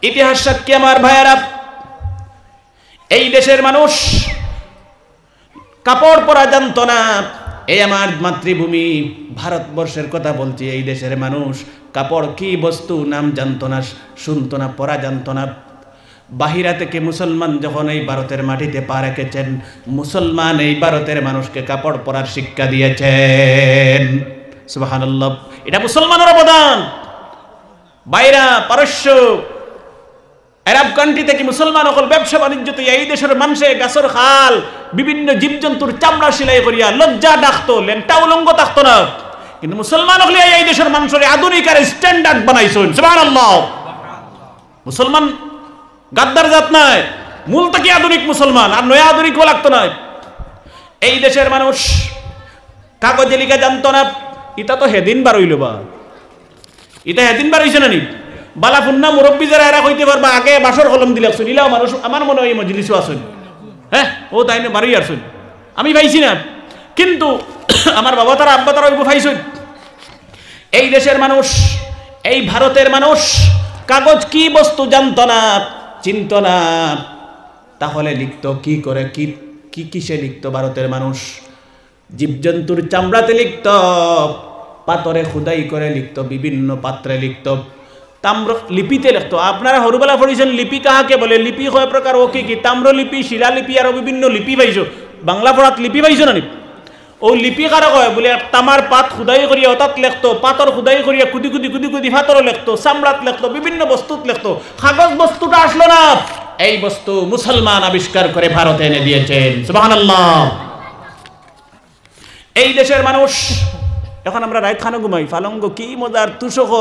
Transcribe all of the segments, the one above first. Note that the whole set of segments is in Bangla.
ইতিহাস সাক্ষী আমার ভাইয়েরা, এই দেশের মানুষ কাপড় পরা জানতো না। এই আমার মাতৃভূমি ভারতবর্ষের কথা বলছি, এই দেশের মানুষ কাপড় কি বস্তু নাম জানতো না, শুনতো না, পরা জানতো না। বাহিরা থেকে মুসলমান যখন এই ভারতের মাটিতে পা রেখেছেন, মুসলমান এই ভারতের মানুষকে কাপড় পরার শিক্ষা দিয়েছেন। সুবহানাল্লাহ, এটা মুসলমানের অবদান। বাইরা পারস্য আরব কান্ট্রি থেকে মুসলমান সকল ব্যবসা বাণিজ্য তো এই দেশের মানুষে গাছর খাল বিভিন্ন জীবজন্তুর চামড়া সেলাই করিয়া লজ্জা ডাকতো, লেনটা উলঙ্গ থাকতো না। কিন্তু মুসলমান হলে এই দেশের মানুষের আধুনিক আর স্ট্যান্ডার্ড বানাইছেন। সুবহানাল্লাহ, মুসলমান গাদ্দার জাত নয়, মূল থেকে আধুনিক মুসলমান, আর নয়া আধুনিক লাগতো না। এই দেশের মানুষ কাগজে লিখা জানতো না। এটা তো হেদিন বার হইল বা, এটা হেদিন বার হইছে না নি? বালাফুন্না মুরব্বী যারা এরা কইতে পারবা আগে বাসর কলম দিলে শুনিলাও মানুষ আমার মনে হয় মজলিসও আসুন। হ্যাঁ, ও তাই না বাড়ি আসুন, আমি পাইছি না, কিন্তু আমার বাবা তারা আব্বা তারা ওইব পাইছেন। এই দেশের মানুষ, এই ভারতের মানুষ কাগজ কি বস্তু জানতো না, চিনত না। তাহলে লিখতো কি করে, কি কিসে লিখতো? ভারতের মানুষ জীবজন্তুর চামড়াতে লিখতো, পাথরে খুদাই করে লিখতো, বিভিন্ন পাত্রে লিখতো, তাম্র লিপিতে লিখতো। আপনারা হরুবেলা পড়েছেন লিপি কাহাকে বলে? লিপি কয় প্রকার, ও কি কি? তাম্রলিপি, শিলালিপি, আরো বিভিন্ন লিপি পাইছো। বাংলা পড়াত লিপি পাইছো না? ও লিপি কারা কয় বলে? তামার পাত খুদাই করিয়া অতাত লিখতো, পাথর খুদাই করিয়া কুদি কুদি কুদি কুদি পাথরও লিখতো, চামড়াত লিখতো, বিভিন্ন বস্তুত লিখতো। কাগজ বস্তুটা আসলো না, এই বস্তু মুসলমান আবিষ্কার করে ভারতে এনে দিয়েছেন। সুবহানাল্লাহ। এই দেশের মানুষ এখন আমরা রাত খানো ঘুমাই, ফালঙ্গ কি মজার তুষক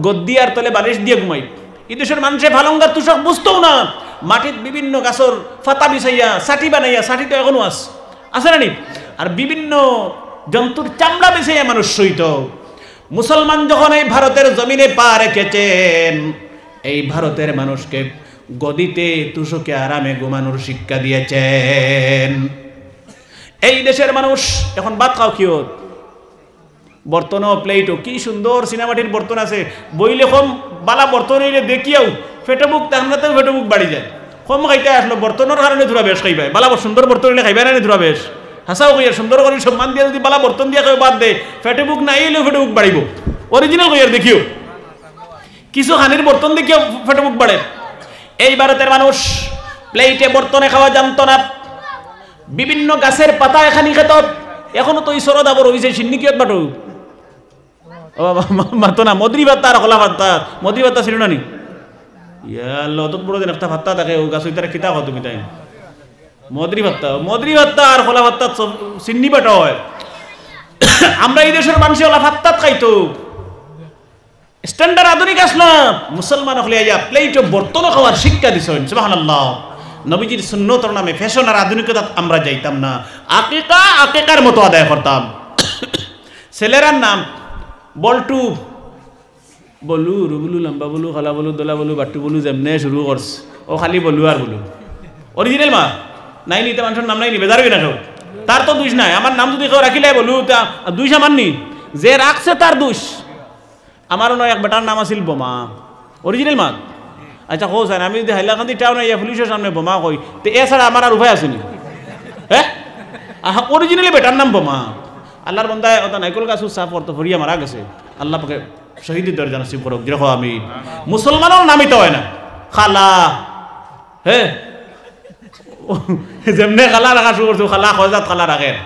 গদ্দিয়ার তলে বালিশ দিয়ে ঘুমাই। এই দেশের মানুষে ফালঙ্গার তুষক বুঝতেও না, মাটির বিভিন্ন গাছর ফাতা বিছাইয়া সাটি বানাইয়া, সাটি তো এখনো আছে না নি? আর বিভিন্ন জন্তুর চামড়া বিছাইয়া মানুষ সইত। মুসলমান যখন এই ভারতের জমিনে পা রেখেছেন, এই ভারতের মানুষকে গদিতে তুষকে আরামে ঘুমানোর শিক্ষা দিয়েছেন। এই দেশের মানুষ এখন ভাত খাও কিয়? বর্তনও প্লেটও কি সুন্দর সিনেমাটির বর্তন আছে, বইলে কম বালা বর্তন হইলে দেখিয়াও ফেটে বুক তাহলেও ফেটে বুক বাড়ি যায়। কম খাইতে আসলো বর্তনের কারণে ধরা বেশ খাইবাই, বালা সুন্দর বর্তন হইলে খাইবাই না ধরা বেশ। হাসাও কইয়ার সুন্দর করে সম্মান দিয়ে যদি বালা বর্তন দিয়ে কেউ বাদ দে, ফেটে বুক না এলেও ফেটে বুক বাড়িব। অরিজিনাল কইয়ার দেখিও, কিছু হানির বর্তন দেখিও ফেটে বুক বাড়ে। এই ভারতের মানুষ প্লেটে বর্তনে খাওয়া জানতো না, বিভিন্ন গাছের পাতা এখানি খেত। এখনো তো ঈশ্বর দাবর হয়েছে সিন্নিকিয়ত বাটু মাতো না, মদ্রি ভাত্তা আর খোলা ভাত্তা, মদ্রি ভাত্তা ছিল না নি? ইয়াল্লো অত বড় দিন একটা ভাত্তা থাকে, ও গাছ ওইটারে কিতাব তুমি তাই মদ্রি ভাত্তা আর খোলা ভাত্তা সিন্নি বাটা হয়। আমরা এই দেশের মানুষে ওলা ভাত্তাত খাইতো, স্ট্যান্ডার্ড আধুনিক আসলো। মুসলমান হলে প্লেট বর্তন খাওয়ার শিক্ষা দিছেন। সুবহানাল্লাহ। নবীজির সুন্নতর নামে ফ্যাশন আর আধুনিকতা আমরা যাইতাম না, আকিকার মতো আদায় করতাম। ছেলেরার নাম বল্টু বলু, রুবুলু, লম্বা বলু, খালা বলু, দোলা বলু, বাট্টু বলু, যেমনে শুরু করছ ও খালি বলু আর বলু। অরিজিনাল মা নাই নিতে মানুষের নাম নাই নি, বেজারবি না কেউ, তার তো দোষ নাই। আমার নাম যদি কেউ রাখিলে বলু তা দুইশ আমার নি, যে রাখছে তার দোষ। আমারও নয় এক বেটার নাম আছিল বোমা, অরিজিনাল মা। আচ্ছা কো স্যার, আমি যদি হাইলাকান্দি টাউন ইয়া পুলিশের সামনে বোমা কই, তো এছাড়া আমার আর উপায় আসেনি? হ্যাঁ, অরিজিনালি বেটার নাম বোমা। আল্লাহর বন্দায় অত নাইকল গাছ উৎসাহ পড়তো ভরিয়া মারা গেছে। আল্লাহ পাকে শহীদের দরজা নসিব করুক। যেরকম আমি মুসলমানের নামই তো হয় না খালা, হ্যাঁ যেমনে খালা রাখা শুরু করছো, খালা খজাত খালা রাখেন।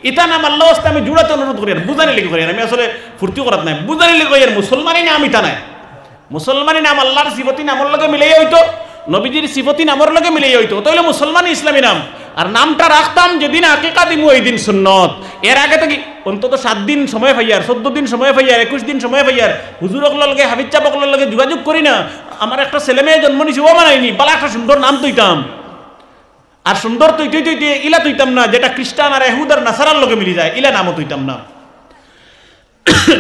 ইটা নাম আল্লাহ আমি জুড়াতে অনুরোধ করি, বুঝানি লিখে করি। আমি আসলে ফুর্তি করাত নাই, বুঝানি লিখে করি। মুসলমানই নাম ইটা নাই, মুসলমানই নাম আল্লাহর সিফতি নামর লগে মিলেই হইতো, নবীজির সিফতি নামর লগে মিলেই হইতো, তাইলে মুসলমানই ইসলামী নাম। আর নামটা রাখতাম যেদিন আকিকা দিমু ওই দিন সুন্নত। এর আগে তো কি অন্তত 7 দিন সময় পাইয়ার, 14 দিন সময় পাইয়ার, 21 দিন সময় পাইয়ার হুজুর অকলার লগে হাফিজ চাপ অকলার লগে যোগাযোগ করি না। আমার একটা ছেলে মেয়ে জন্ম নিছে, ও মানাইনি, বালা একটা সুন্দর নাম তৈতাম। আর সুন্দর তৈতে ইলা তৈতাম না, যেটা খ্রিস্টান আর ইহুদ আর নাসারার লগে মিলি যায়, ইলা নামও তৈতাম না।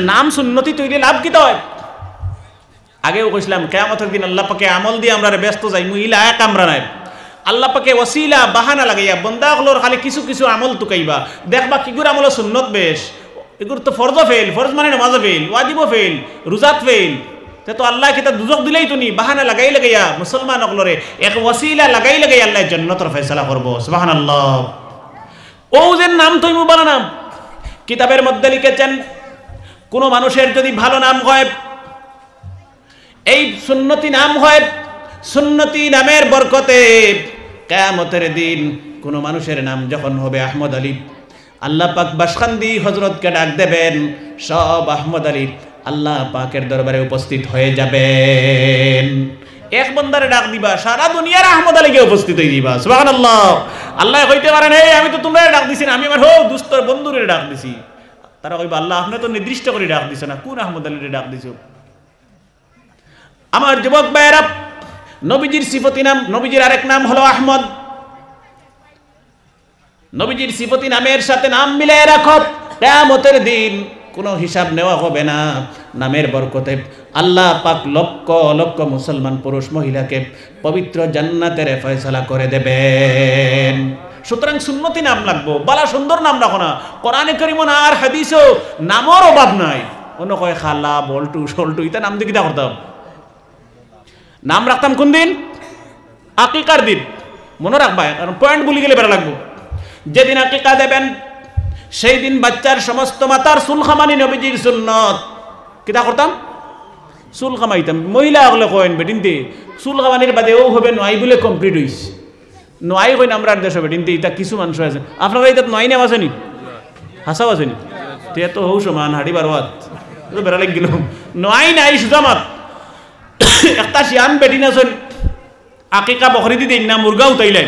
নাম সুন্নতি তৈরি লাভ কি হয়? আগেও কইছিলাম কিয়ামতের দিন আল্লাহ পাকে আমল দিয়ে আমরা ব্যস্ত যাই, ইলা এক আমরা নাই। আল্লাহ পাকে ওসিলা বাহানা লাগাইয়া বন্দাগুলোর খালি কিছু কিছু আমল টুকাইবা, দেখবা কিগুর আমল সুন্নত বেশ, এগুর তো ফরজ ফেল, ফরজ মানে নামাজ ফেল, ওয়াজিব ফেল, রোজাত ফেল, তো আল্লাহ কি তা দুজক দিলেই তো নি বাহানা লাগাই লাগাইয়া মুসলমান অকলরে এক ওয়াসিলা লাগাই লাগাই আল্লাহ জান্নাতের ফয়সালা করব সুবহানাল্লাহ। ও যে নাম তৈমু বালা নাম কিতাবের মধ্যে লিখেছেন কোন মানুষের যদি ভালো নাম হয়, এই সুন্নতি নাম হয়, সুন্নতি নামের বরকতে কিয়ামতের দিন কোন মানুষের নাম যখন হবে আহমদ আলী, আল্লাহ পাক বাসখান্দি হযরতকে ডাক দেবেন, সব আহমদ আলী আল্লাহ পাকের দরবারে উপস্থিত হয়ে যাবেন। এক বন্দারে ডাক দিবা, সারা দুনিয়ার আহমদ আলীকে উপস্থিত হয়ে দিবা সুবহানাল্লাহ। আল্লাহ কইতে পারেন এই আমি তো তোমরা ডাক দিছি না, আমি আমার দুস্তর বন্ধুরে ডাক দিছি। তারা কইবা আল্লাহ আপনি তো নির্দিষ্ট করে ডাক দিছেন না, কোন আহমদ আলীরে ডাক দিছো? আমার যুবক ভাইয়েরা, নবীজির সিফতি নাম, নবীজির আরেক নাম হলো আহমদ। নবীজির সিফতি নামের সাথে নাম মিলিয়ে রাখো, কিয়ামতের দিন কোনো হিসাব নেওয়া হবে না। নামের বরকতে আল্লাহ পাক লক্ষ লক্ষ মুসলমান পুরুষ মহিলাকে পবিত্র জান্নাতের ফয়সালা করে দেবেন। সুতরাং সুন্নতি নাম লাগবো, বালা সুন্দর নাম রাখো না। কোরআনে কারিম আর হাদিসও নামের অভাব নাই। অন্য কয় খালা বল্টু সল্টু ইতা নাম দিয়ে কিতা করতাম? নাম রাখতাম কোন দিন? আকিকার দিন। মনে রাখবা, কারণ পয়েন্ট বলি গেলে বেড়া লাগবো। যেদিন আকিকা দেবেন সেই দিন বাচ্চার সমস্ত মাতার চুল খামানি নবীজির সুন্নত। কিতা করতাম? চুল খামাইতাম। মহিলা হলে কয়েন বেটিনতে চুল খামানির বাদে ও হবে নয় বলে কমপ্লিট হয়েছে। নয় কইন আমরা দেশ বেটিনতে ইতা কিছু মানুষ আছে। আপনারা ইতাত নয় নাম আসেনি? হাসাও আসেনি? তে তো হৌ সমান হাড়ি বারোয়াত বেড়া লাগ গেল। নয় নাই সুজামাত একটা শিয়ান বেটিন আছেন, আকিকা বকরি দিতে না মুরগা উঠাইলেন,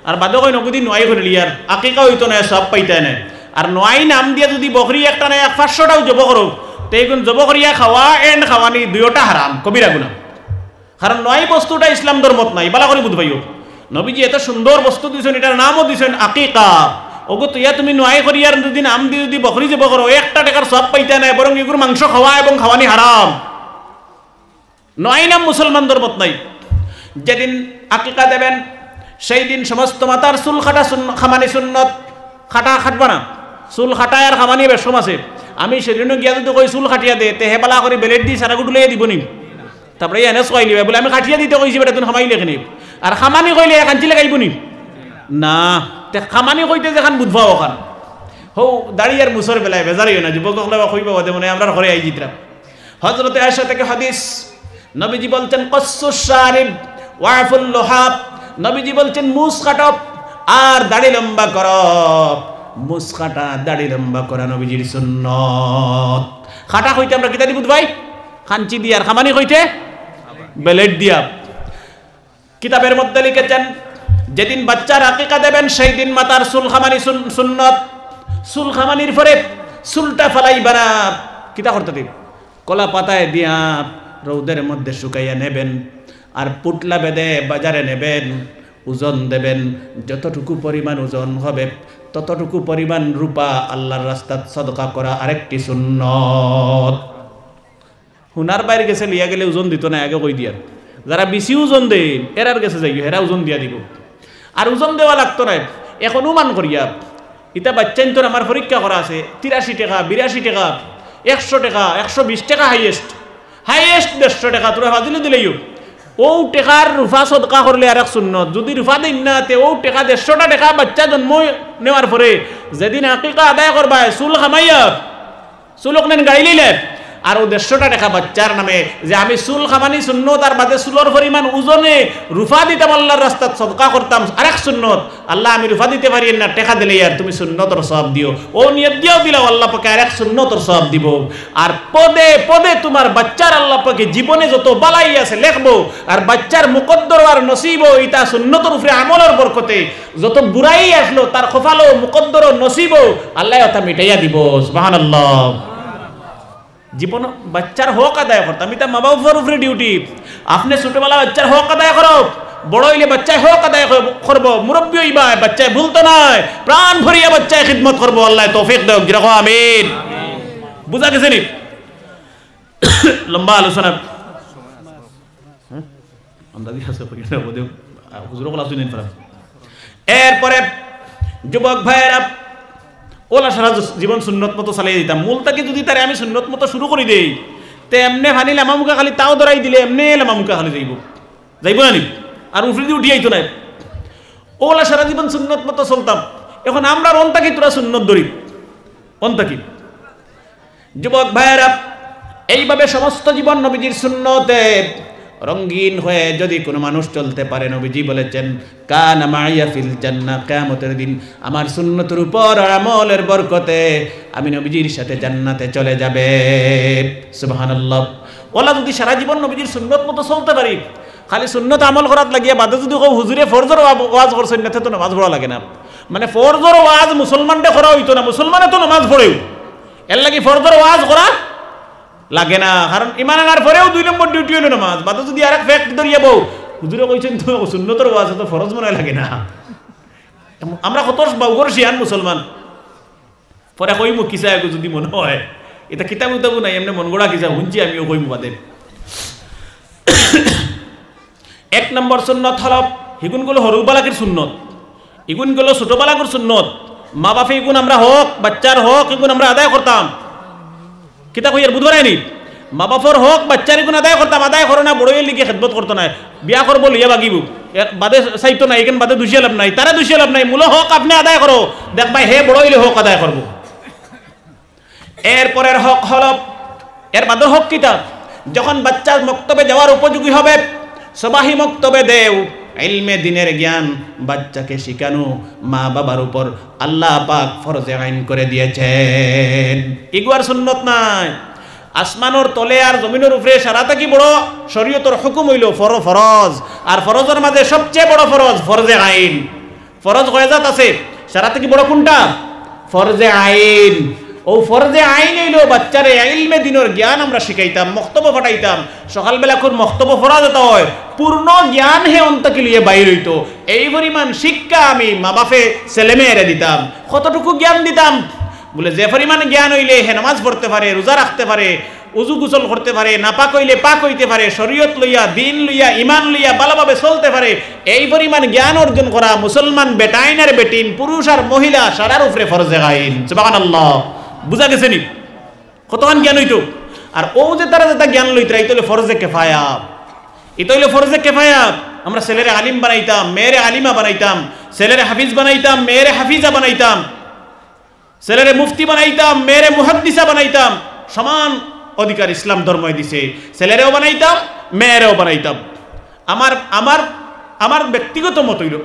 আর বাদে কই নগদি নয় করে লিয়ার আকিকা হইতো না, সব পাইতে না। আর নয় নাম দিয়ে যদি বকরি একটা নাই 500টাও জব করো, তো এইগুন জব করিয়া খাওয়া এন্ড খাওয়ানি দুইটা হারাম, কবিরা গুনাহ। কারণ নয় বস্তুটা ইসলাম ধর্মত নাই, বালা করে বুঝবাইও। নবীজি এত সুন্দর বস্তু দিয়েছেন, এটার নামও দিয়েছেন আকিকা। ওগো তো ইয়া তুমি নয় করিয়ার যদি নাম দিয়ে যদি বকরি জব করো, একটা টাকার সব পাইতে নাই, বরং এগুর মাংস খাওয়া এবং খাওয়ানি হারাম। নয় নাম মুসলমান ধর্মত নাই। যেদিন আকিকা দেবেন সেই দিন সমস্ত মাতার চুল খাটা খামানি সুন্নত। খাটা খাটবা না, চুল খাটায় আর খামানি বেশম আছে। আমি সেদিনও গিয়া যদি কই চুল খাটিয়া দে, তে হেবালা করে বেলেট দি সারা গুটুলিয়ে দিব নি? তারপরে এনে কই লিবে বলে আমি খাটিয়া দিতে কইছি বেটা, তুমি খামাইলে এখানে। আর খামানি কইলে কাঞ্চি লাগাইব নি? না, তে খামানি কইতে যেখান বুধবা ওখান হৌ দাঁড়িয়ে আর মুসর বেলায় বেজারিও না। যুবক কইবা বাদে মনে আমরা ঘরে আই জিতরা। হযরতে আয়েশা থেকে হাদিস, নবীজি বলতেন কসসুস শারিব ওয়াফুল লুহাব। নবীজি বলছেন মুস কাটো আর দাড়ি লম্বা করো। মুস কাটা দাড়ি লম্বা করা নবীজির সুন্নত। খাটা কইতে আমরা কিতা দিবুত ভাই? খাঞ্চি দিয়া। আর খামানি কইতে বেলেট দিয়া। কিতাবের মধ্যে লিখেছেন যেদিন বাচ্চার আকিকা দেবেন সেই দিন মাতার চুল খামানি সুন্নত। চুল খামানির পরে চুলটা ফালাইবা না, কিতা করতে দিব? কলা পাতায় দিয়া রৌদের মধ্যে শুকাইয়া নেবেন, আর পুটলা বেঁধে বাজারে নেবেন, ওজন দেবেন। যতটুকু পরিমাণ ওজন হবে ততটুকু পরিমাণ রূপা আল্লাহর রাস্তাত সদকা করা আরেকটি সুন্নত। হুনার বাইরে গেছে লিয়া গেলে ওজন দিত না, আগে কই দিয়ার। যারা বেশি ওজন দেন এরার গেছে যাই, হেরা ওজন দিয়া দিব। আর ওজন দেওয়া লাগতো না, এখন অনুমান করিয়া। ইতা বাচ্চাইন তো আমার পরীক্ষা করা আছে 83 টাকা, 82 টাকা, 100 টাকা, 120 টাকা হাইয়েস্ট 150 টাকা। তোরা ভাজিলে দিলেই ও টেকার রুফা সদকা করলে আর এক সুন্নত। যদি রুফা দিন না তে ও টেকা 150টা টাকা বাচ্চা জন্ম নেওয়ার পরে যেদিন আকিকা আদায় করবা চুল খামাইয়া চুলক নেন গাড়ি লইলে, আর ও 150টা টাকা বাচ্চার নামে যে আমি চুল খামানি সুন্নত আর বাদে চুলর পরিমাণ ওজনে রুফা দিতাম আল্লাহর রাস্তাত সদকা করতাম আরেক সুন্নত। আল্লাহ আমি রুফা দিতে পারি না, টাকা দিলে আর তুমি সুন্নতর সওয়াব দিও। ও নিয়ত দিও দিলাও আল্লাহ পাকে আরেক সুন্নতর সওয়াব দিব। আর পদে পদে তোমার বাচ্চার আল্লাহ পাকে জীবনে যত বালাই আছে লিখবো, আর বাচ্চার মুকদ্দর আর নসিব ইতা সুন্নতর উপরে আমলের বরকতে যত বুড়াই আসলো তার খফালো মুকদ্দর নসিব আল্লাহ ওটা মিটাইয়া দিব। সুবহানাল্লাহ। জীবন বাচ্চার হক আদায় করতাম, এটা মা বাবার উপরে ডিউটি। আপনি ছোটবেলা বাচ্চার হক আদায় করো, বড় হইলে বাচ্চায় হক আদায় করবো। মুরব্বী হইবা বাচ্চায় ভুলতো নাই, প্রাণ ভরিয়া বাচ্চায় খিদমত করবো। আল্লাহ তৌফিক দেও, যেরকম আমিন। বুঝা গেছে নি? লম্বা আলোচনা এরপরে যুবক ভাইয়েরা ওলা সারা জীবন সুন্নত মতো চালিয়ে দিতাম। মূলটাকে যদি তারে আমি সুন্নত মতো শুরু করে দেই, তে এমনে ফানি লামামুখা খালি তাও ধরাই দিলে এমনে লামামুখা খালি যাইব না নি আর উফরি দিয়ে উঠি আইতো না ওলা সারা জীবন সুন্নত মতো চলতাম এখন আমরা অন্তাকি তোরা সুন্নত ধরি অন্তাকি যুবক ভাইয়েরা এইভাবে সমস্ত জীবন নবীজির সুন্নতে রঙিন হয়ে যদি কোনো মানুষ চলতে পারে নবীজি বলেছেন কানা মাইয়া ফিল জান্নাহ কিয়ামতের দিন আমার সুন্নতের উপর আমলের বরকতে আমি নবীজির সাথে জান্নাতে চলে যাবে সুবহানাল্লাহ ওলা যদি সারা জীবন নবীজির সুন্নত মতো চলতে পারি খালি সুন্নত আমল করাত লাগিয়া বাদে যদি কেউ হুজুরে ফরজর ওয়াজ করছেন না তো নামাজ পড়া লাগে না মানে ফরজর ওয়াজ মুসলমানটা করা হইতো না মুসলমানে তো নামাজ পড়েও এর লাগি ফরজর ওয়াজ করা লাগে না কারণ ইমান আনার পরেও 2 নম্বর ডিউটি হলো নামাজ বাদে যদি আরেক ফ্যাক্ট ধরিয়া বউ হুজুরে কইছেন তো সুন্নতের ওয়াজ তো ফরজ মনে লাগে না আমরা কত বাউগর শিয়ান মুসলমান পরে কইমু কিসা যদি মনে হয় এটা কিতাব উতাবু নাই এমনি মন গড়া কিসা শুনছি আমিও কইমু বাদে 1 নম্বর সুন্নত হলো হিগুনগুলো হরু বালাকের সুন্নত ইগুনগুলো ছোট বালাকের সুন্নত মা বাপে ইগুন আমরা হোক বাচ্চার হোক ইগুন আমরা আদায় করতাম কিতা কইয়ার বুধ বারাইনি মা বাপর হোক বাচ্চার ইগুন আদায় করতাম আদায় করে না বড়ই লিখে খেদমত করতো না বিয়া করবো লিয়া বাগিব বাদে চাইতো না এখান বাদে দুষিয়া লাভ নাই তারা দুষিয়া লাভ নাই মূল হোক আপনি আদায় করো দেখবাই হে বড়ইলে হোক আদায় করবো এরপরের হক হলো এর বাদে হক কিতা যখন বাচ্চা মক্তবে যাওয়ার উপযোগী হবে সবাহি মক্তবে দেও ইলমে দিনের জ্ঞান বাচ্চাকে শিখানো মা বাবার উপর আল্লাহ পাক ফরজে আইন করে দিয়েছেন ইগুয়ার সুন্নত নাই আসমানোর তলে আর জমিনের উপরে সারাটা কি বড় শরীয়তের হুকুম হইল ফরজ আর ফরজের মাঝে সবচেয়ে বড় ফরজ ফরজে আইন ফরজ কয়জাত আছে সারাটা কি বড় কোনটা ফরজে আইন ও ফরজে আইন হইলো বাচ্চারে ইলমে দিনের জ্ঞান আমরা শিখাইতাম মক্তব ফাটাইতাম সকালবেলা কোন মক্তব পড়া যেত হয় পূর্ণ জ্ঞান হে অন্তকে লিয়ে বাইর হইতো এই পরিমাণ শিক্ষা আমি মা বাপে ছেলে মেয়েরা দিতাম কতটুকু জ্ঞান দিতাম বলে যে পরিমাণ জ্ঞান হইলে হে নামাজ পড়তে পারে রোজা রাখতে পারে উজু গোসল করতে পারে নাপাক হইলে পাক হইতে পারে শরীয়ত লইয়া দিন লইয়া ইমান লইয়া ভালোভাবে চলতে পারে এই পরিমাণ জ্ঞান অর্জন করা মুসলমান বেটাইন আর বেটিন পুরুষ আর মহিলা সারার উপরে ফরজে আইন সুবহানাল্লাহ বুঝা গেছে নি কতক্ষণ জ্ঞান হইতো আর ও যে তারা যেটা জ্ঞান লইতে এই তো ফরজে কেফায়া এটা হইলো ফরজে কেফায়া আমরা ছেলেরে আলিম বানাইতাম মেয়েরে আলিমা বানাইতাম ছেলেরে হাফিজ বানাইতাম মেয়েরে হাফিজা বানাইতাম ছেলেরে মুফতি বানাইতাম মেয়েরে মুহাদ্দিসা বানাইতাম সমান অধিকার ইসলাম ধর্মই দিছে ছেলেরেও বানাইতাম মেয়েরেও বানাইতাম আমার আমার আমার ব্যক্তিগত মত হইল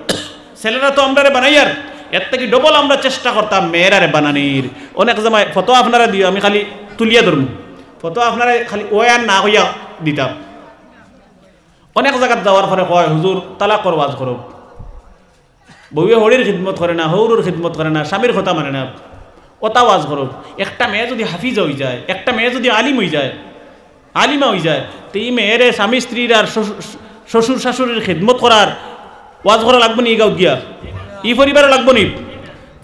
ছেলেরা তো আমরা বানাইয়ার এর থেকে ডবল আমরা চেষ্টা করতাম মেয়েরারে বানানির অনেক সময় ফটো আপনারা দিও আমি খালি তুলিয়া ধরবো ফটো আপনারা খালি ওয়ার না হইয়া দিতাম অনেক জায়গাত যাওয়ার পরে কয় হুজুর তালাক কর ওয়াজ করো বউয়ে হরির খিদমত করে না হৌরুর খিদমত করে না স্বামীর কথা মানে না ওটা ওয়াজ করো একটা মেয়ে যদি হাফিজ হয়ে যায় একটা মেয়ে যদি আলিম হয়ে যায় আলিমা হয়ে যায় তো এই মেয়েরে স্বামী স্ত্রীর আর শ্বশুর শাশুড়ির খিদমত করার ওয়াজ করা লাগবে নি গাঁও গিয়া ই পরিবারে লাগবো নি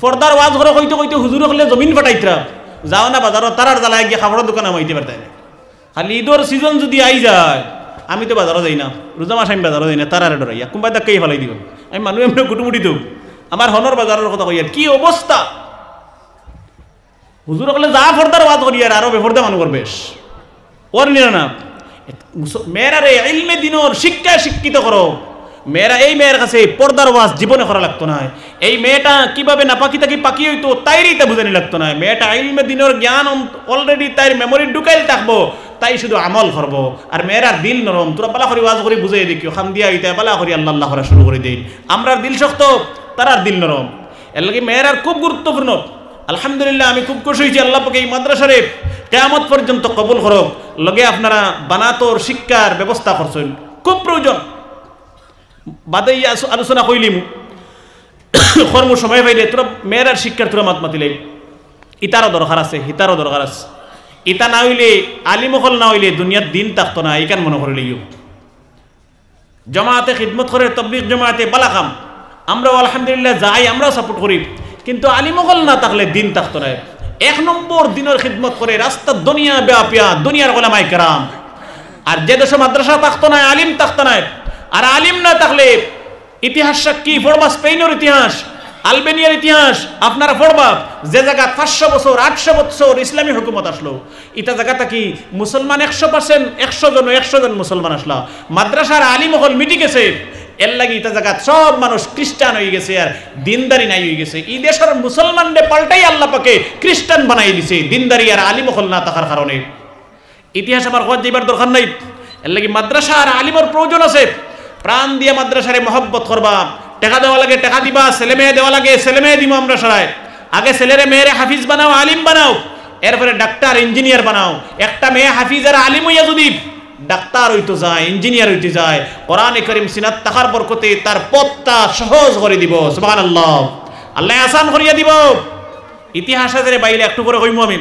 পর্দার ওয়াজ করে কইতে কইতে হুজুর হলে জমিন ফাটাইতরা যাও না বাজারত তারার জ্বালায় গিয়ে খাবারের দোকানে মাইতে পারতাই না খালি ঈদর সিজন যদি আই যায় আমি তো বাজারও যাই না রোজা মাস আমি বাজারও যাই না তারারে ডরাইয়া কোনবাই দাক্কাই ফেলাই দিব আমি মানুষ এমনি কুটুমুটি দেব আমার হনর বাজারের কথা কই আর কি অবস্থা হুজুর হলে যা পর্দার ওয়াজ করি আর আরো বেপর্দা মানুষ বেশ ওর নিয়ে না মেয়েরা রে ইলমে দিনর শিক্ষা শিক্ষিত করো মেয়েরা এই মেয়ের কাছে পর্দার ওয়াজ জীবনে করা লাগতো না এই মেয়েটা কিভাবে নাপাকি তাকে পাকি হইতো তাইরই তা বুঝানি লাগতো না মেয়েটা ইলমে দিনের জ্ঞান অলরেডি তাই মেমোরি ঢুকাইল থাকবো তাই শুধু আমল করবো আর মেয়েরার দিল নরম তোরা পালা করি ওয়াজ করে বুঝাই দেখিও খাম দিয়া হইতে পালা করি আল্লাহ আল্লাহ করা শুরু করে দিই আমরার দিল শক্ত তারার দিল নরম এর লাগে মেয়েরার খুব গুরুত্বপূর্ণ আলহামদুলিল্লাহ আমি খুব খুশি হয়েছি আল্লাহ পাকে এই মাদ্রাসারে কিয়ামত পর্যন্ত কবুল করো লগে আপনারা বানাতোর শিক্ষার ব্যবস্থা করছেন খুব প্রয়োজন বাদে আলোচনা কইলিম কর্ম সময় পাইলে তোরা মেয়েরার শিক্ষার তোরা মাত মাতিলে ইতারও দরকার আছে হিতারও দরকার আছে ইতা না হইলে আলিমহল না হইলে দুনিয়ার দিন থাকতো না এইখান মনে করে লিও জমাতে খিদমত করে তবলিগ জমাতে বালাকাম আমরাও আলহামদুলিল্লাহ যাই আমরাও সাপোর্ট করি কিন্তু আলিমহল না থাকলে দিন থাকতো না এক নম্বর দিনের খিদমত করে রাস্তা দুনিয়া ব্যাপিয়া দুনিয়ার ওলামায়ে কেরাম আর যে দেশে মাদ্রাসা থাকতো না আলিম থাকতো না আর আলিম না থাকলে ইতিহাস সাক্ষী পড়বা স্পেনের ইতিহাস আলবেনিয়ার ইতিহাস আপনারা পড়বা, যে জায়গা 500 বছর 800 বছর ইসলামী হুকুমত আসলো, এটা জায়গাটা কি মুসলমান 100%, 100 জন মুসলমান আসলো, মাদ্রাসার আলিম হল মিটি গেছে, এর লাগি এটা জায়গা সব মানুষ খ্রিস্টান হয়ে গেছে আর দিনদারি নাই হয়ে গেছে। এই দেশের মুসলমানদের পাল্টাই আল্লাহ পাকে খ্রিস্টান বানাই দিছে দিনদারি আর আলিম হল না থাকার কারণে। ইতিহাস আমার হওয়ার যাইবার দরকার নাই, এর লাগি মাদ্রাসা আর আলিমের প্রয়োজন আছে। প্রাণ দিয়ে মাদ্রাসারে মহব্বত করবা, টাকা দেওয়া লাগে টাকা দিবা, ছেলে মেয়ে দেওয়া লাগে ছেলে মেয়ে দিব আমরা সরাই। আগে ছেলেরে মেয়েরে হাফিজ বানাও, আলিম বানাও, এরপরে ডাক্তার ইঞ্জিনিয়ার বানাও। একটা মেয়ে হাফিজ আর আলিম হইয়া যদি ডাক্তার হইতে যায়, ইঞ্জিনিয়ার হইতে যায়, কোরআনে কারীম সিনাত তাকার বরকতে তার পথটা সহজ করে দিব। সুবহানাল্লাহ, আল্লাহ আসান করিয়া দিব। ইতিহাস আছে বাইরে একটু করে কইমু আমি।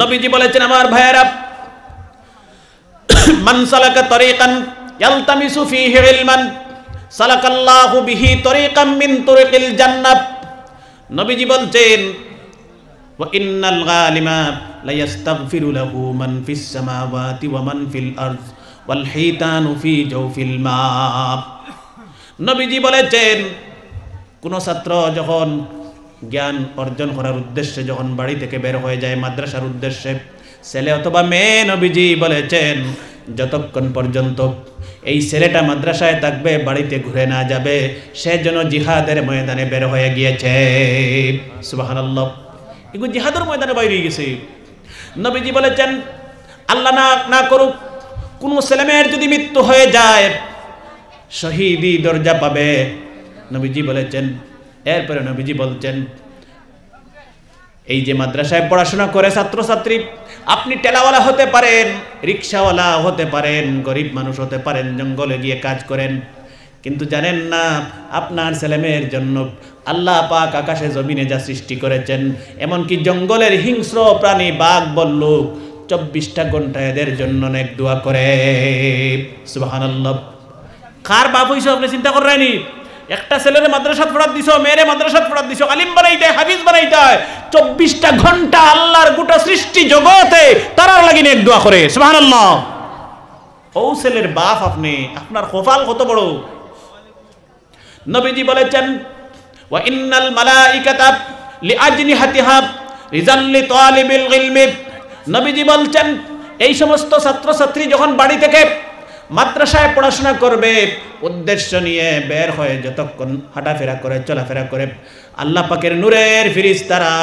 নবীজি বলেছেন আমার ভাইয়েরা, মান সালাকা তরিকান ইয়ালতামিসু ফীহি ইলমান সালাকাল্লাহু বিহি তরিকাম মিন তুরুকিল জান্নাহ। নবীজি বলছেন, ওয়া ইন্নাল গালিমা লা ইস্তাগফিরু লাহু মান ফিস সামাওয়াতি ওয়া মান ফিল আরদ ওয়াল হিতানু ফি জাওফিল মা। নবীজি বলেছেন, কোন ছাত্র যখন জ্ঞান অর্জন করার উদ্দেশ্যে যখন বাড়ি থেকে বের হয়ে যায় মাদ্রাসার উদ্দেশ্যে, ছেলে অথবা মেয়ে, নবীজি বলেছেন যতক্ষণ পর্যন্ত এই ছেলেটা মাদ্রাসায় থাকবে, বাড়িতে ঘুরে না যাবে, সে যেন জিহাদের ময়দানে বের হয়ে গিয়েছে। সুবহানাল্লাহ, এগুলো জিহাদের ময়দানে বাইরে গেছে। নবীজি বলেছেন, আল্লাহ না করুক কোন ছেলে মেয়ের যদি মৃত্যু হয়ে যায়, শহীদি দরজা পাবে। নবীজি বলেছেন, এরপরে নবীজি বলছেন, এই যে মাদ্রাসায় পড়াশোনা করে ছাত্রছাত্রী, আপনি টেলাওয়ালা হতে পারেন, রিক্সাওয়ালা হতে পারেন, গরিব মানুষ হতে পারেন, জঙ্গলে গিয়ে কাজ করেন, কিন্তু জানেন না আপনার ছেলেমেয়ের জন্য আল্লাহ পাক আকাশে জমিনে যা সৃষ্টি করেছেন, এমনকি জঙ্গলের হিংস্র প্রাণী বাঘ বল্লুক 24টা ঘন্টা এদের জন্য নেক দোয়া করে। সুবহানাল্লাহ, কার বাপ হইছো আপনি চিন্তা করেননি? একটা ছেলেরে মাদ্রাসাত পড়াত দিছো, মেয়েরে মাদ্রাসাত পড়াত দিছো, আলিম বানাইতে, হাফিজ বানাইতে, 24টা ঘন্টা আল্লাহর গোটা সৃষ্টি জগতে তারার লাগি নেক দোয়া করে। সুবহানাল্লাহ, ও ছেলের বাপ আপনি, আপনার কপাল কত বড়। নবীজি বলেছেন, ওয়া ইন্নাল মালাইকাতা লিআজনিহাতিহা রিজাল লিতালিবিল ইলমি। নবীজি বলছেন, এই সমস্ত ছাত্রছাত্রী যখন বাড়ি থেকে মাদ্রাসায় পড়াশোনা করবে উদ্দেশ্য নিয়ে বের হয়ে যতক্ষণ হাঁটাফেরা করে চলাফেরা করে, আল্লাহ পাকের নূরের ফেরেশতারা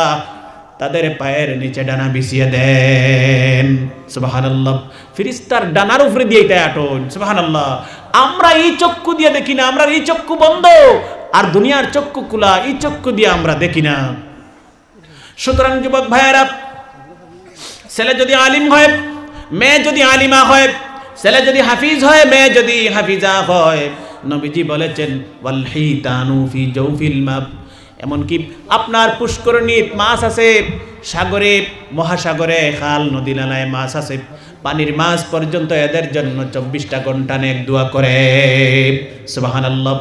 তাদের পায়ের নিচে ডানা বিছিয়ে দেন। সুবহানাল্লাহ, ফেরেশতার ডানার উপরে দিয়ে এটা আটন। সুবহানাল্লাহ, আমরা এই চক্ষু দিয়ে দেখি না, আমরা এই চক্ষু বন্ধ, আর দুনিয়ার চক্ষু খোলা, এই চক্ষু দিয়ে আমরা দেখি না। সুতরাং যুবক ভাইয়েরা, ছেলে যদি আলিম হয়, মেয়ে যদি আলিমা হয়, ছেলে যদি হাফিজ হয়, মেয়ে যদি হাফিজা হয়, নবীজি বলেছেন ওয়াল হিতানু ফি জাওফিল মা। এমনকি আপনার পুষ্করণীত মাছ আছে, সাগরে মহাসাগরে খাল নদী নালায় মাছ আছে, পানির মাছ পর্যন্ত এদের জন্য 24টা ঘন্টা নেক দোয়া করে। সুবহানাল্লাহ,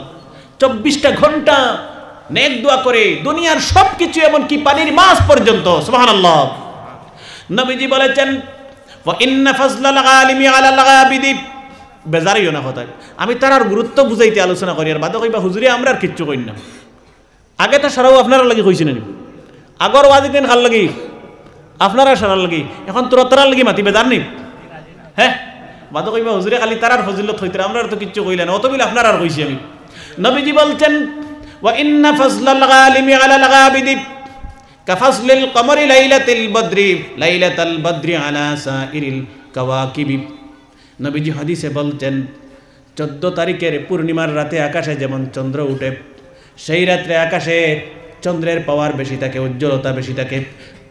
24টা ঘন্টা নেক দোয়া করে, দুনিয়ার সব কিছু এমনকি পানির মাছ পর্যন্ত। সুবহানাল্লাহ, নবীজি বলেছেন ওয়া ইন্না ফাজলাল আলিমি আলাল আবিদি। বেজারিও না কথা, আমি তার গুরুত্ব বুঝাইতে আলোচনা করি, আর বাদে কইবা হুজুরে আমরা আর কিচ্ছু কই না। আগে তো সারাও আপনারা লাগি কইছি না, আগর ওয়াজি দিন খাল লাগি আপনারা সারার লাগি, এখন তোরার লাগি মাতি বেজার নি। হ্যাঁ, বাদে কইবা হুজুরে খালি তার ফজিলত হইতে, আমরা তো কিচ্ছু কইলেন, অত বিল আপনারা আর কইছি আমি। নবীজি বলছেন ওয়া ইন্না ফাজলাল আলিমি আলাল আবিদি কাফাজলিল কমরি লাইলাতিল বদরি লাইলাতাল বদরি আলা সাইরিল কাওয়াকিবি। নবীজি হাদিসে বলছেন, 14 তারিখের পূর্ণিমার রাতে আকাশে যেমন চন্দ্র উঠে, সেই রাত্রে আকাশে চন্দ্রের পাওয়ার বেশি থাকে, উজ্জ্বলতা বেশি থাকে,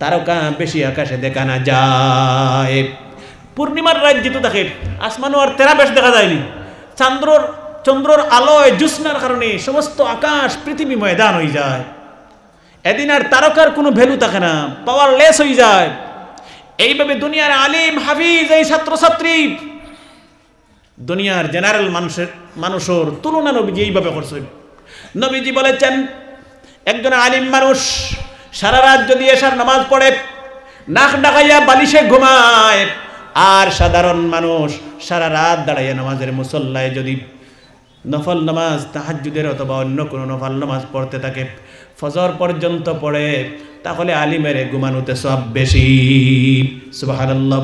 তারকা বেশি আকাশে দেখা না যায়। পূর্ণিমার রাত যেহেতু থাকে, আসমানও আর তেরা বেশ দেখা যায়নি, চন্দ্রর আলোয় জ্যোৎস্নার কারণে সমস্ত আকাশ পৃথিবী ময়দান হয়ে যায়। এদিন আর তারকার কোনো ভ্যালু থাকে না, পাওয়ার লেস হয়ে যায়। এইভাবে দুনিয়ার আলিম হাফিজ এই ছাত্রছাত্রী দুনিয়ার জেনারেল মানুষের তুলনা নবীজি এইভাবে করছে। নবীজি বলেছেন, একজন আলিম মানুষ সারা রাত যদি এশার নামাজ পড়ে, নাক ডাকাইয়া বালিশে ঘুমায়, আর সাধারণ মানুষ সারা রাত দাঁড়াইয়া নামাজের মুসল্লায় যদি নফল নামাজ তাহাজ্জুদের অথবা অন্য কোনো নফল নামাজ পড়তে থাকে, ফজর পর্যন্ত পড়ে, তাহলে আলিমের ঘুমানোতে সব বেশি। সুবহানাল্লাহ।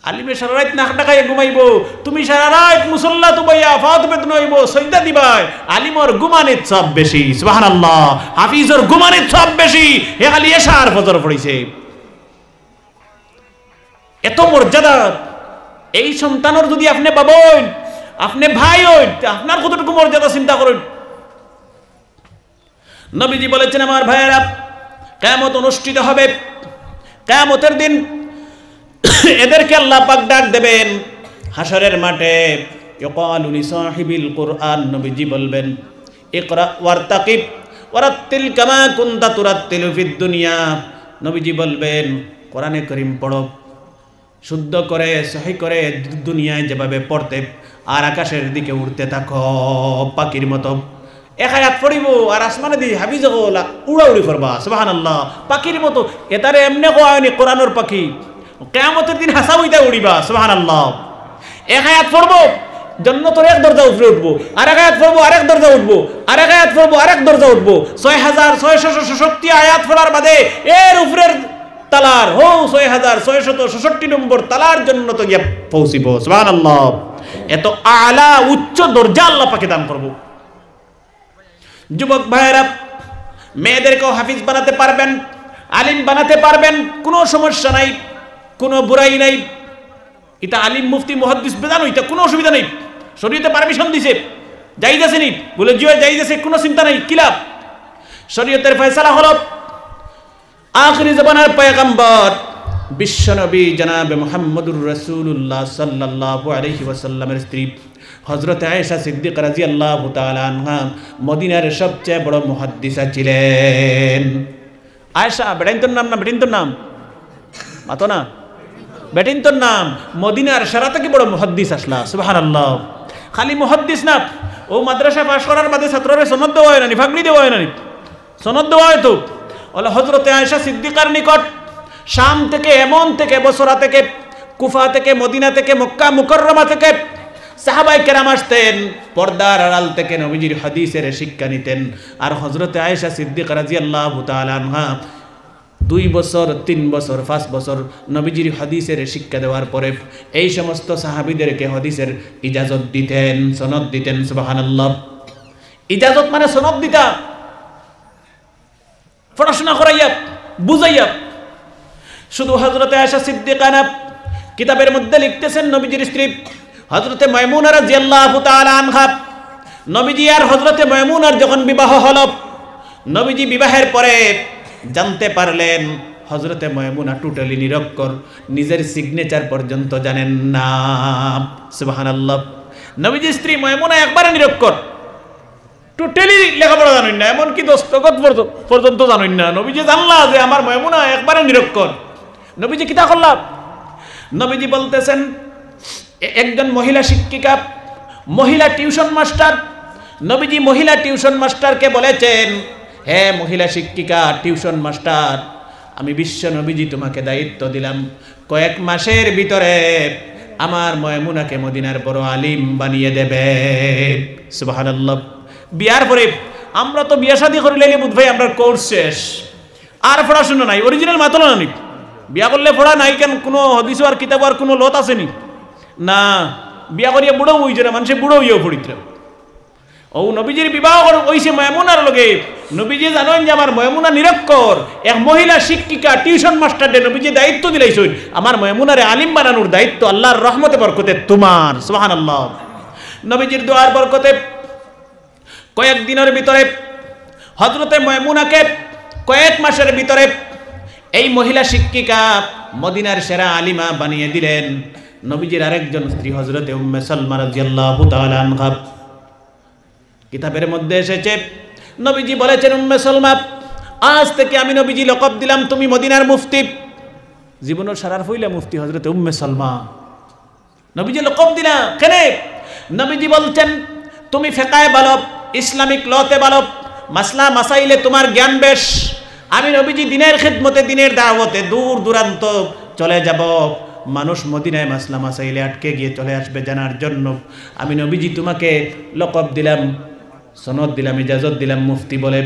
আলিমে সারা রাত নাক ডাকাই ঘুমাইব, তুমি সারা রাত মুসল্লা তুবাইয়া ফাত বেতন হইব, সজদা দিবাই, আলিমর ঘুমানের সব বেশি। সুবহানাল্লাহ। হাফিজর ঘুমানের সব বেশি, হে খালি এশার ফজর পড়িছে। এত মর্যাদা এই সন্তানের যদি আপনি বাবন, আপনি ভাই হইন, আপনার কতটুকু মর্যাদা চিন্তা করুন। নবীজি বলেছেন, আমার ভাইয়েরা, কিয়ামত অনুষ্ঠিত হবে, কিয়ামতের দিন এদেরকে আল্লাহ পাক ডাক দেবেন হাসরের মাঠে। ইয়াকালু লিসাহিবিল কুরআন, নবীজি বলবেন, ইকরা ওয়ারতাকিব ওয়ারাত্তিল কামা কুনতা তুরাত্তিলু ফিদ দুনিয়া। নবীজি বলবেন, কোরআনে কারীম পড়ো, শুদ্ধ করে সহি করে দুনিয়ায় যেভাবে পড়তে, আর আকাশের দিকে উড়তে থাকো পাখির মতো। এক আয়াত পড়িব আর আসমানে দিয়ে হাফিজ উড়াউড়ি করবা। সুবহানাল্লাহ। পাখির মতো, এটারে এমনি কয়নি কোরআনের পাখি, কিয়ামতের দিন হাসা হইতে উড়িবা। সুবহানাল্লাহ। এক আয়াত পড়বো, জান্নাতের এক দরজা উপরে উঠবো, আরেক আয়াত পড়বো আরেক দরজা উঠবো, আরেক আয়াত পড়বো আরেক দরজা উঠবো। 6666 আয়াত পড়ার বাদে এর উপরের তালার 6666 নম্বর তালার জন্য তো গিয়ে পৌঁছিব। সুবহানাল্লাহ। এত আলা উচ্চ দরজা আল্লাহ পাকে দান করব। যুবক ভাইয়েরা, মেয়েদেরকেও হাফিজ বানাতে পারবেন, আলিম বানাতে পারবেন, কোনো সমস্যা নাই, কোনো বুরাই নাই। এটা আলিম মুফতি মুহাদ্দিস বেদানো, এটা কোনো অসুবিধা নেই, শরীয়তে পারমিশন দিছে, জায়েজ আছে নি বলে জিও জায়েজ আছে, কোনো চিন্তা নাই। কিলাপ শরীয়তের ফয়সালা হলো আখিরি জামানার পয়গম্বর বিশ্বনবী জনাবে মুহাম্মদুর রাসূলুল্লাহ সাল্লাল্লাহু আলাইহি ওয়াসাল্লামের স্ত্রী হযরত আয়েশা সিদ্দিকা রাদিয়াল্লাহু তাআলা আনহা মদিনার সবচেয়ে বড় মুহাদ্দিসা ছিলেন। আয়েশা বেটিন্তর নাম না, বেটিন্তর নাম মাতো না, বেটিন্তর নাম। মদিনার সারা থেকে বড় মুহাদ্দিস আসলা। সুবহানাল্লাহ। খালি মুহাদ্দিস না, ও মাদ্রাসা পাশ করার বাদে ছাত্ররে সনদ দেওয়া হয় না, ফাগলি দেওয়া হয় না, সনদ দেওয়া হয় তো ওলা হযরত আয়েশা সিদ্দিকার নিকট শাম থেকে, এমন থেকে, বসরা থেকে, কুফা থেকে, মদিনা থেকে, মক্কা মুকাররমা থেকে সাহাবায়ে কেরাম আসতেন, পর্দার আড়াল থেকে নবীজির হাদিসের শিক্ষা নিতেন। আর হযরত আয়েশা সিদ্দিকা রাদিয়াল্লাহু তাআলা আনহা 2 বছর, 3 বছর, 5 বছর নবীজির হাদিসের শিক্ষা দেওয়ার পরে এই সমস্ত সাহাবীদেরকে হাদিসের ইজাজত দিতেন, সনদ দিতেন। সুবহানাল্লাহ। ইজাজত মানে সনদ দিতা, পড়াশোনা করাইয়া বুঝাইয়া। শুধু হযরতে আয়েশা সিদ্দিকা না, কিতাবের মধ্যে লিখতেছেন নবীজির স্ত্রী হযরতে মায়মুনা রাদিয়াল্লাহু তাআলা আনহা, নবীজি আর হযরতে মায়মুনার যখন বিবাহ হলো, নবীজি বিবাহের পরে জানতে পারলেন হযরতে মায়মুনা টোটালি নিরক্ষর, নিজের সিগনেচার পর্যন্ত জানেন না। সুবহানাল্লাহ। নবীজির স্ত্রী মায়মুনা একবারে নিরক্ষর, টোটালি লেখাপড়া জানেন না, এমনকি দস্তখত পর্যন্ত জানেন না। নবীজি জানলা যে আমার মায়মুনা একবারে নিরক্ষর। নবীজি কিতা করলাম? নবীজি বলতেছেন, একজন মহিলা শিক্ষিকা, মহিলা টিউশন মাস্টার, নবীজি মহিলা টিউশন মাস্টারকে বলেছেন, হে মহিলা শিক্ষিকা, টিউশন মাস্টার, আমি বিশ্ব নবীজি তোমাকে দায়িত্ব দিলাম, কয়েক মাসের ভিতরে আমার মায়মুনাকে মদিনার বড় আলিম বানিয়ে দেবে। সুবহানাল্লাহ। বিয়ার পরে আমরা তো বিয়া শাদী করে লাইলে বুধ ভাই আমরা কোর্স শেষ, আর পড়াশোনা নাই, অরিজিনাল মাতলা নাই। বিয়া করলে পড়া নাই কেন? কোনো হদিস আর কিতাব আর কোনো লত আসেনি না। বিয়া করিয়া বুড়ো হইছে না, মানুষে বুড়ো হইয়াও পড়িত। ও নবীজির বিবাহ হইছে মায়মুনার লগে। নবীজি জানেন যে আমার মায়মুনা নিরক্ষর, এক মহিলা শিক্ষিকা টিউশন মাস্টারদের নবীজি দায়িত্ব দিলাইছেন, আমার মায়মুনারে আলিম বানানোর দায়িত্ব আল্লাহর রহমতে বরকতে তোমার। সুবহানাল্লাহ। নবীজির দোয়ার বরকতে কয়েক দিনের ভিতরে হযরতে মায়মুনাকে কয়েক মাসের ভিতরে এই মহিলা শিক্ষিকা মদিনার সেরা আলিমা বানিয়ে দিলেন। নবীজির আরেকজন স্ত্রী হযরতে উম্মে সালমা রাদিয়াল্লাহু তাআলা আনহা, কিতাবের মধ্যে এসেছে নবীজি বলেছেন, উম্মে সালমা, আজ থেকে আমি নবীজি লকব দিলাম তুমি মদিনার মুফতি। জীবনের সারার হইলা মুফতি হযরতে উম্মে সালমা, নবীজি লকব দিলা কেন? নবীজি বলছেন, তুমি ফিকহে ভালো, ইসলামিক লতে ভালো, মাসলা মাসাইলে তোমার জ্ঞান বেশ। আমি নবীজি দিনের খিদমতে, দিনের দাওয়াতে দূর দূরান্ত চলে যাব, মানুষ মদিনায় মাসলা মাসাইলে আটকে গিয়ে চলে আসবে জানার জন্য আমি নবীজি তোমাকে লকব দিলাম, সনদ দিলাম, ইজাজত দিলাম মুফতি বলে,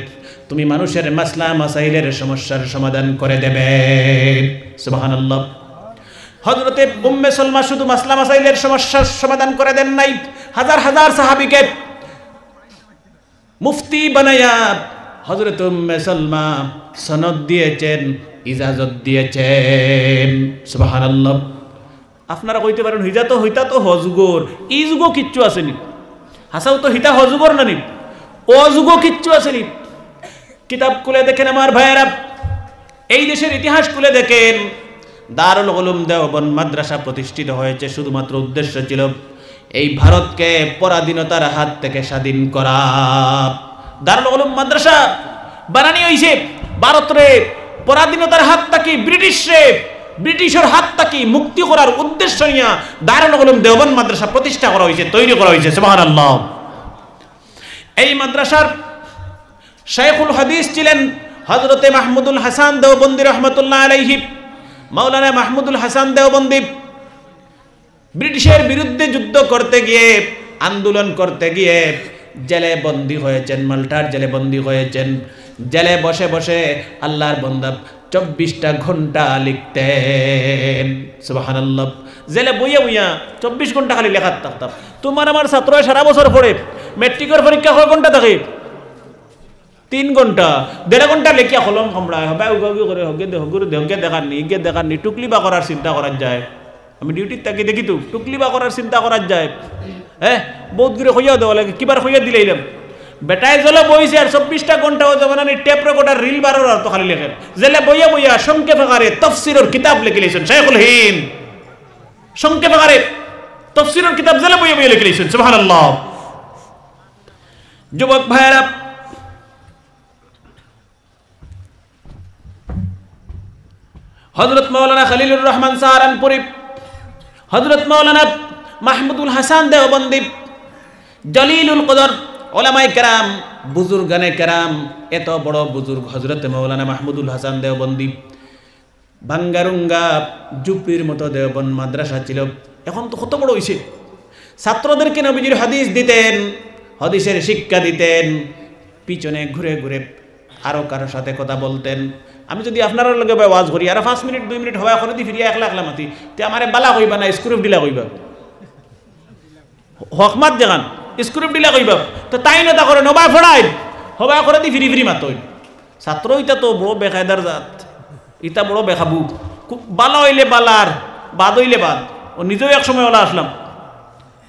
তুমি মানুষের মাসলা মাসাইলের সমস্যার সমাধান করে দেবে। সুবহানাল্লাহ। হযরতে উম্মে সালমা শুধু মাসলা মাসাইলের সমস্যার সমাধান করে দেন নাই, হাজার হাজার সাহাবীকে মুফতি বানায়া হযরত উম্মে সালমা সনদ দিয়েছেন, ইজাজত দিয়েছেন। সুবহানাল্লাহ। আপনারা কইতে পারেন হইতা তো হজগর, ই যুগ কিচ্ছু আসেনি, হাসাও তো হিতা হজগর নানি, ও যুগ কিচ্ছু আসেনি। কিতাব খুলে দেখেন আমার ভাইয়েরা, এই দেশের ইতিহাস খুলে দেখেন, দারুল উলুম দেওবন্দ মাদ্রাসা প্রতিষ্ঠিত হয়েছে শুধুমাত্র উদ্দেশ্য ছিল এই ভারতকে পরাধীনতার হাত থেকে স্বাধীন করা। দারুল উলুম মাদ্রাসা বানানি হইছে ভারতরে পরাধীনতার হাত থেকে ব্রিটিশের হাত থেকে মুক্তি করার উদ্দেশ্য নিয়ে দারুল উলুম দেওবন্দ মাদ্রাসা প্রতিষ্ঠা করা হয়েছে, তৈরি করা হয়েছে। সুবহানাল্লাহ। এই মাদ্রাসার শাইখুল হাদিস ছিলেন হযরতে মাহমুদুল হাসান দেওবন্দি রহমাতুল্লাহ আলাইহি। মাওলানা মাহমুদুল হাসান দেওবন্দি ব্রিটিশের বিরুদ্ধে যুদ্ধ করতে গিয়ে, আন্দোলন করতে গিয়ে জেলে বন্দী হয়েছেন, মাল্টার জেলে বন্দী হয়েছেন। জেলে বসে বসে আল্লাহর বান্দা 24টা ঘন্টা লিখতেন। সুবহানাল্লাহ। জেলে বইয়া বইয়া 24 ঘন্টা খালি লেখার থাকতাম। তোমার আমার ছাত্র সারা বছর পড়ে মেট্রিকের পরীক্ষা কয় ঘন্টা থাকে? 3 ঘন্টা, 1.5 ঘন্টা লেখিয়া কলম কামড়ায় হবে উগাউগি করে হগে দেখাননি, ইগে দেখাননি, টুকলি বা করার চিন্তা করার যায়। আমি ডিউটির তাকে দেখি তো টুকলি বা করার চিন্তা করার যায়। হ্যাঁ, বহুত দূরে হইয়াও দেওয়া লাগে, কিবার হইয়া দিলাইলাম বেটায় জলে বইছে আর 24টা ঘন্টাও যাবেন টেপ রেকর্ডার রিল বারোর তো খালি লেখেন। জেলে বইয়া বইয়া সংক্ষেপ আকারে তফসিরের কিতাব লিখে লিখছেন শাইখুল হিন্দ, সংক্ষেপ আকারে তফসিরের কিতাব জেলে বইয়া বইয়া লিখে লিখছেন। সুবহানাল্লাহ। যুবক ভাইয়েরা, হযরত মাওলানা খলিলুর রহমান সাহারানপুরি, হযরত মাওলানা মাহমুদুল হাসান দেওবন্দি, জলিলুল কদর ওলামায়ে কেরাম, বুজুর্গানে কেরাম, এত বড় বুজুর্গ হযরত মাওলানা মাহমুদুল হাসান দেওবন্দি, ভাঙ্গারুঙ্গা জুপির মতো দেওবন্দ মাদ্রাসা ছিল, এখন তো কত বড় হইছে। ছাত্রদেরকে নবীজির হাদিস দিতেন, হাদিসের শিক্ষা দিতেন, পিছনে ঘুরে ঘুরে আরো কারোর সাথে কথা বলতেন। আমি যদি আপনার লগে ওয়াজ করি আর 5 মিনিট 2 মিনিট হওয়া করে দি ফিরিয়া একলা একলা মাতি তে আমারে বালা কইবা না স্ক্রিপ্ট দিলা কইবা, হকমাত জাগান স্ক্রিপ্ট দিলা কইবা, তো তাই না তা করে নবা ফড়াই হবা করে দি ফিরি ফিরি মাতই। ছাত্র ইটা তো বড় বেকায়দার জাত, ইটা বড় বেখাবু, খুব বালা হইলে বালার, বাদ হইলে বাদ। ও নিজেও এক সময় ওলা আসলাম,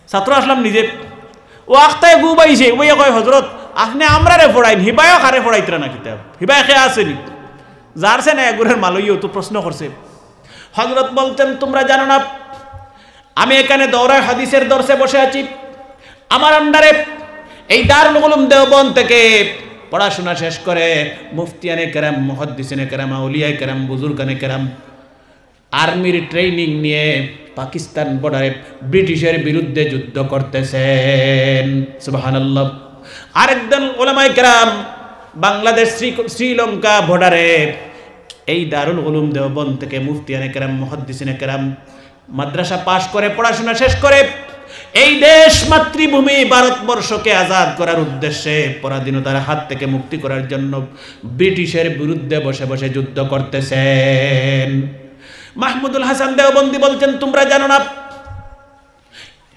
ছাত্র আসলাম নিজে, ও আখতায় গু বাইছে, ওই কয় হজরত আপনি আমরা রে ফড়াইন, হিবায়ও কারে ফড়াইতরা না কিতাব, হিবায় খেয়ে আসেনি যারছে না এগুরের মালইও তো প্রশ্ন করছে। হযরত বলতেন তোমরা জানো না আমি এখানে দৌরায় হাদিসের দর্শে বসে আছি, আমার আন্ডারে এই দারুল উলুম দেওবন্দ থেকে পড়াশোনা শেষ করে মুফতিয়ানে কেরাম, মুহাদ্দিসিনে কেরাম, আউলিয়ায়ে কেরাম, বুজুর্গানে কেরাম আর্মির ট্রেনিং নিয়ে পাকিস্তান বর্ডারে ব্রিটিশের বিরুদ্ধে যুদ্ধ করতেছেন। সুবহানাল্লাহ। আরেকজন ওলামায়ে কেরাম বাংলাদেশ শ্রীলঙ্কা বর্ডারে এই দারুল উলুম দেওবন্দ থেকে মুফতিয়ানে কেরাম, মুহাদ্দিসিনে কেরাম মাদ্রাসা পাশ করে পড়াশোনা শেষ করে এই দেশ মাতৃভূমি ভারতবর্ষকে আজাদ করার উদ্দেশ্যে পরাধীনতার হাত থেকে মুক্তি করার জন্য ব্রিটিশের বিরুদ্ধে বসে বসে যুদ্ধ করতেছেন। মাহমুদুল হাসান দেওবন্দি বলছেন তোমরা জানো না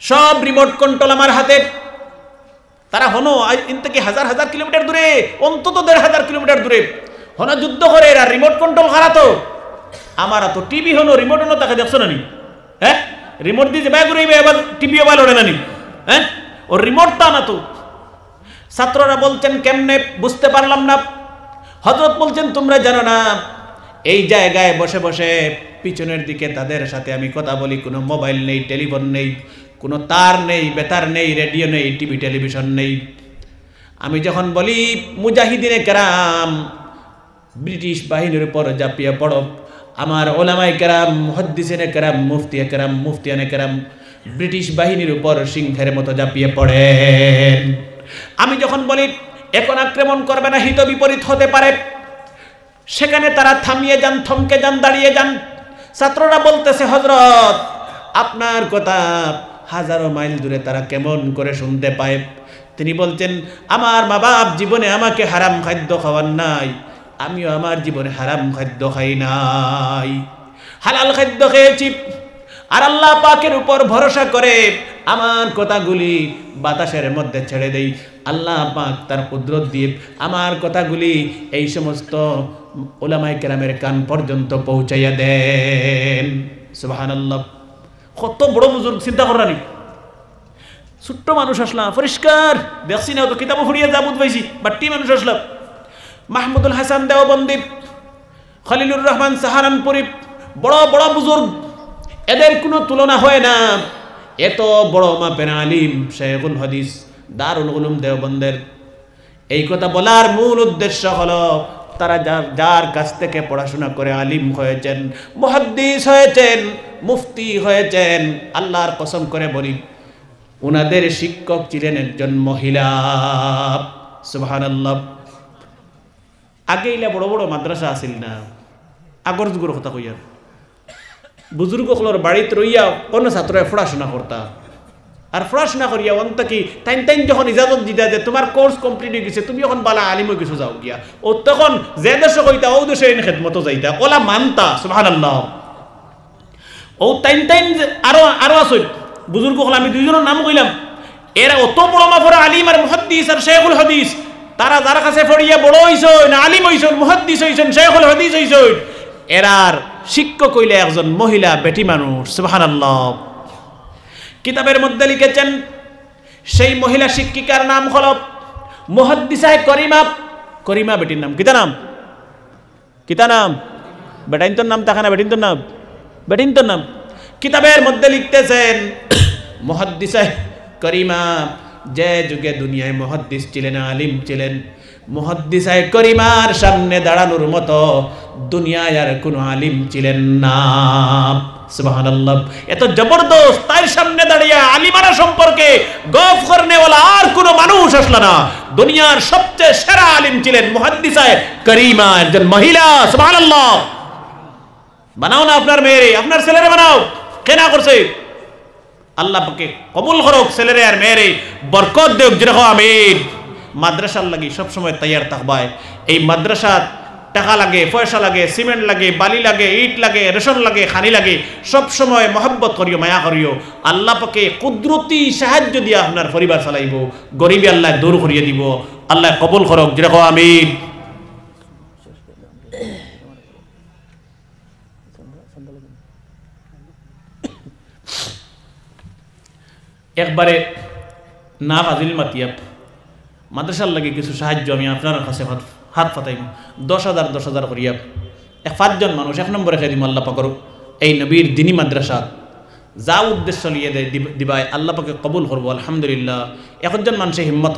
সব রিমোট কন্ট্রোল আমার হাতে। তারা হনো ইন থেকে হাজার হাজার কিলোমিটার দূরে, অন্তত 1500 কিলোমিটার দূরে হনো যুদ্ধ করে, আর রিমোট কন্ট্রোল হারাতো আমার তো টিভি হনো রিমোট হনো তাকে দেখছো না নি? হ্যাঁ, রিমোট দিয়ে যাবে ঘুরাইবে, এবার টিভি মোবাইল ওড়ে না নি? হ্যাঁ, ওর রিমোট তা না তো। ছাত্ররা বলছেন কেমনে, বুঝতে পারলাম না। হযরত বলছেন তোমরা জানো না এই জায়গায় বসে বসে পিছনের দিকে তাদের সাথে আমি কথা বলি, কোনো মোবাইল নেই, টেলিফোন নেই, কোনো তার নেই, বেতার নেই, রেডিও নেই, টিভি টেলিভিশন নেই। আমি যখন বলি মুজাহিদিনে কেরাম ব্রিটিশ বাহিনীর উপর ঝাঁপিয়ে পড়ো, আমার ওলামায়ে কেরাম, মুহাদ্দিসিনে কেরাম, মুফতিয়ানে কেরাম ব্রিটিশ বাহিনীর উপর সিংহের মতো ঝাঁপিয়ে পড়েন। আমি যখন বলি এখন আক্রমণ করবে না, হিত বিপরীত হতে পারে, সেখানে তারা থামিয়ে যান, থমকে যান, দাঁড়িয়ে যান। ছাত্ররা বলতেছে, হযরত আপনার কথা হাজারো মাইল দূরে তারা কেমন করে শুনতে পায়? তিনি বলছেন, আমার মা বাপ জীবনে আমাকে হারাম খাদ্য খাওয়ান নাই, আমিও আমার জীবনে হারাম খাদ্য খাই নাই, হালাল খাদ্য খেয়েছি। আর আল্লাহ পাকের উপর ভরসা করে আমার কথাগুলি বাতাসের মধ্যে ছেড়ে দেই, আল্লাহ পাক তার কুদরত দিয়ে আমার কথাগুলি এই সমস্ত উলামায়ে কেরামের কান পর্যন্ত পৌঁছাইয়া দেন। সুবহানাল্লাহ। কত বড় বুজুর্গ, চিন্তা করানি। ছোট্ট মানুষ আসলাম, পরিষ্কার দেখছি না, তো কিতাবও ফুরিয়ে যাবুত পাইছি, বাট্টি মানুষ আসলাম। মাহমুদুল হাসান দেওবন্দি, খলিলুর রহমান সাহারানপুরি, বড় বড় বুজুর্গ, এদের কোনো তুলনা হয় না। এত বড় মাপের আলিম, শাইখুল হাদিস, দারুল উলুম দেওবন্দের। এই কথা বলার মূল উদ্দেশ্য হলো তারা যার কাছ থেকে পড়াশোনা করে আলিম হয়েছেন, মুহাদ্দিস হয়েছেন, মুফতি হয়েছেন, আল্লাহর কসম করে বলি উনাদের শিক্ষক ছিলেন একজন মহিলা। সুবহানাল্লাহ। আগে ইলা বড় বড় মাদ্রাসা আসিল না, আগর যুগের কথা কইয়া বুজুর্গগুলোর বাড়িতে রইয়া অন্য ছাত্ররা পড়াশোনা করতা। আর পড়াশোনা করিয়া অন্তকি টাইম টাইম যখন ইজাজত দিতা যে তোমার কোর্স কমপ্লিট হয়ে গেছে, তুমি এখন বালা আলিম হয়ে গেছো, যাও গিয়া। ও তখন যে দেশে কইতা ও দেশে এনে খেদমতো যাইতা, ওলা মানতা। সুবহানাল্লাহ। ও টাইম টাইম আরো আসই বুজুর্গ হল, আমি দুইজনের নাম কইলাম, এরা অত বড় মাফরা আলিম আর মুহাদ্দিস আর শাইখুল হাদিস, তারা যার কাছে পড়িয়া বড় হইছেন, আলিম হইছেন, মুহাদ্দিস হইছেন, শাইখুল হাদিস হইছেন, এরার শিক্ষক হইলে একজন মহিলা বেটি মানুষ। সুবহানাল্লাহ। কিতাবের মধ্যে লিখেছেন সেই মহিলা শিক্ষিকার নাম হল মুহাদ্দিসা করিমা। করিমা বেটির নাম। কিতা নাম? কিতা নাম? বেটাইন্তর নাম থাকে না, বেটিন্তর নাম, বেটিন্তর নাম। কিতাবের মধ্যে লিখতেছেন মুহাদ্দিসা করিমা যে যুগে দুনিয়ায় মুহাদ্দিস ছিলেন, আলিম ছিলেন, মুহাদ্দিসা করিমার সামনে দাঁড়ানোর মতো দুনিয়ায় আর কোনো আলিম ছিলেন না। সুবহানাল্লাহ। এত জবরদস্ত তার সামনে দাঁড়িয়ে আলিমারা সম্পর্কে গফ করনেওয়ালা আর কোনো মানুষ আসলো না। দুনিয়ার সবচেয়ে সেরা আলিম ছিলেন মুহাদ্দিসা করিমা, একজন মহিলা। সুবহানাল্লাহ। বানাও না আপনার মেয়েরে, আপনার ছেলেরে বানাও। কেনা করছে? আল্লাহ পাকে কবুল করুক ছেলেরে আর মেয়েরে, বরকত দেখ। যেরকম আমিন। মাদ্রাসার লাগি সবসময় তৈয়ার থাকবায়। এই মাদ্রাসা টাকা লাগে, পয়সা লাগে, সিমেন্ট লাগে, বালি লাগে, ইট লাগে, রেশন লাগে, খানি লাগে, সব সময় মহব্বত করিও, মায়া করিও। আল্লাহ পাকে কুদরতি সাহায্য দিয়ে আপনার পরিবার চালাইব, গরিবী আল্লাহ দূর করিয়ে দিব। আল্লাহ কবুল করুক। যেরকম আমিন। একবারে না ফাজিল মাতিয়া মাদ্রাসার লাগে কিছু সাহায্য আমি আপনার কাছে হাত পাতাইম। 10,000 করিয়া 5জন মানুষ 1 নম্বরে খেয়ে দিম। আল্লাহ পাকর এই নবীর দিনী মাদ্রাসা যা উদ্দেশ্য নিয়ে দিবাই আল্লাহ পাকে কবুল করবো। আলহামদুলিল্লাহ। 1জন মানুষে হিম্মত